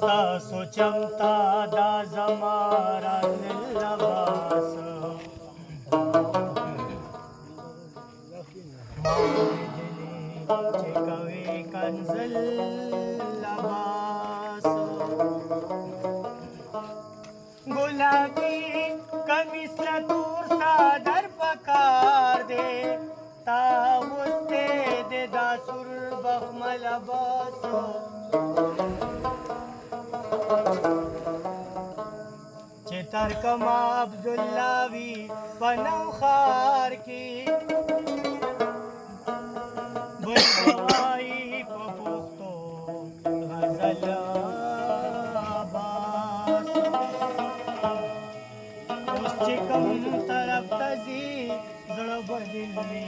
ستاسو چمتا دا زما راتلل لباس ما لیدلې چې کوې کنځل لباس ګلابي کمیس له تور څادر پکار دی تا اغوستی دی دا سور بخمه لباس چې ترکما عبدالله وي په نوښار کې بل به وایي په پښتو غزل عباس اوس چې کوم طرف ته ځي زړه بدلېږي